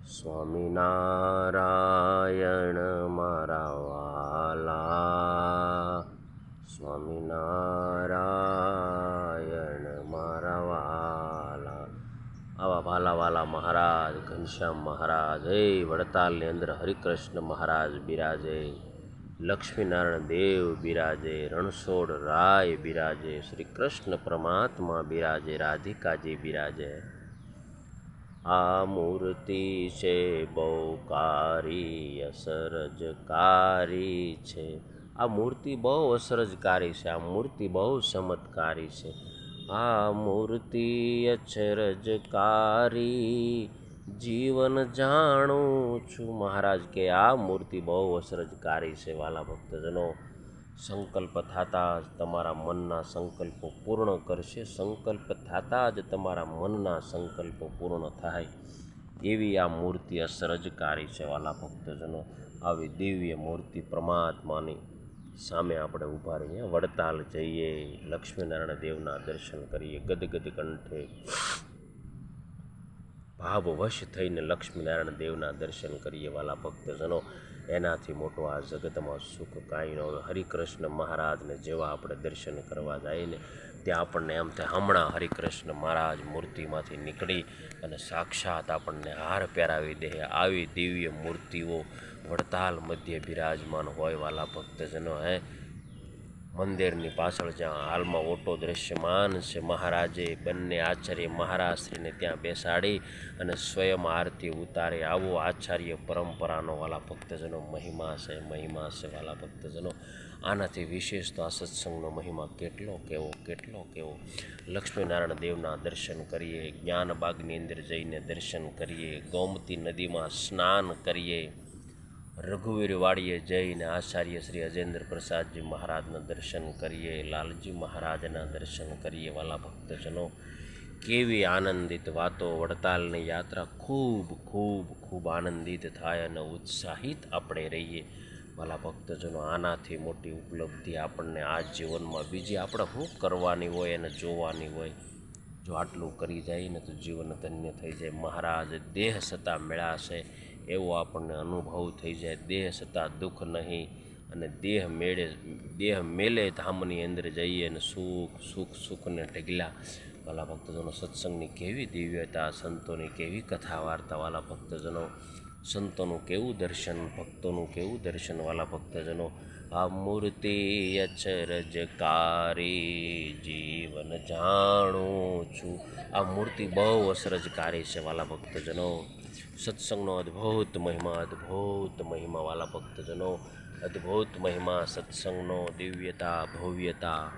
સ્વામિનારાયણ મારા વાલા, સ્વામિનારાયણ મારા વાલા. આવા વાલા વાલા મહારાજ ઘનશ્યામ મહારાજ વડતાલની અંદર હરિકૃષ્ણ મહારાજ બિરાજે, લક્ષ્મીનારાયણ દેવ બિરાજે, રણછોડ રાય બિરાજે, શ્રી કૃષ્ણ પરમાત્મા બિરાજે, રાધિકાજી બિરાજે. આ મૂર્તિ છે બહુ કારી, અસરજકારી છે. આ મૂર્તિ બહુ અસરજકારી છે, આ મૂર્તિ બહુ ચમત્કારી છે. આ મૂર્તિ અચરજકારી, જીવન જાણું છું. મહારાજ કે આ મૂર્તિ બહુ અસરજકારી છે. વાલા ભક્તજનો, સંકલ્પ થતાં જ તમારા મનના સંકલ્પો પૂર્ણ કરશે. સંકલ્પ થતાં જ તમારા મનના સંકલ્પો પૂર્ણ થાય એવી આ મૂર્તિ અસરજકારી છે. વાલા ભક્તજનો, આવી દિવ્ય મૂર્તિ પરમાત્માની સામે આપણે ઊભા રહીએ. વડતાલ જઈએ, લક્ષ્મીનારાયણ દેવના દર્શન કરીએ, ગદગદ કંઠે ભાવવશ થઈને લક્ષ્મીનારાયણ દેવના દર્શન કરીએ. વાલા ભક્તજનો, એનાથી મોટો આ જગતમાં સુખ કાંઈ ન હોય. હરિકૃષ્ણ મહારાજને જેવા આપણે દર્શન કરવા જઈએ ને, ત્યાં આપણને એમ થાય હમણાં હરિકૃષ્ણ મહારાજ મૂર્તિમાંથી નીકળી અને સાક્ષાત આપણને હાર પહેરાવી દે. આવી દિવ્ય મૂર્તિઓ વડતાલ મધ્ય બિરાજમાન હોય. વાલા ભક્તજનો, મંદિરની પાછળ જ્યાં હાલમાં ઓટો દ્રશ્યમાન છે, મહારાજે બંને આચાર્ય મહારાજશ્રીને ત્યાં બેસાડી અને સ્વયં આરતી ઉતારે. આવો આચાર્ય પરંપરાનો વાલા ભક્તજનો મહિમા છે, મહિમા છે. વાલા ભક્તજનો, આનાથી વિશેષ તો આ સત્સંગનો મહિમા કેટલો કેવો, કેટલો કેવો. લક્ષ્મીનારાયણ દેવના દર્શન કરીએ, જ્ઞાનબાગની અંદર જઈને દર્શન કરીએ, ગોમતી નદીમાં સ્નાન કરીએ, રઘુવીરવાડીએ જઈને આચાર્ય શ્રી અજેન્દ્ર પ્રસાદજી મહારાજના દર્શન કરીએ, લાલજી મહારાજના દર્શન કરીએ. વાલા ભક્તજનો, કેવી આનંદિત વાતો. વડતાલની યાત્રા ખૂબ ખૂબ ખૂબ આનંદિત થાય અને ઉત્સાહિત આપણે રહીએ. વાલા ભક્તજનો, આનાથી મોટી ઉપલબ્ધિ આપણને આ જીવનમાં બીજી આપણે શું કરવાની હોય અને જોવાની હોય. જો આટલું કરી જાય ને તો જીવન ધન્ય થઈ જાય. મહારાજ દેહ સતા મેળાશે એવો આપણને અનુભવ થઈ જાય. દેહ સતા દુઃખ નહીં, અને દેહ મેલે ધામની અંદર જઈએ અને સુખ સુખ સુખને ઢગલા. વાલા ભક્તજનો, સત્સંગની કેવી દિવ્યતા, સંતોની કેવી કથા વાર્તા. વાલા ભક્તજનો, સંતોનું કેવું દર્શન, ભક્તોનું કેવું દર્શન. વાલા ભક્તજનો, આ મૂર્તિ અચરજકારી, જીવન જાણું છું. આ મૂર્તિ બહુ અસરજકારી છે. વાલા ભક્તજનો, સત્સંગનો અદ્ભુત મહિમા, અદ્ભુત મહિમા. વાલા ભક્તજનો, અદ્ભુત મહિમા સત્સંગનો, દિવ્યતા ભવ્યતા.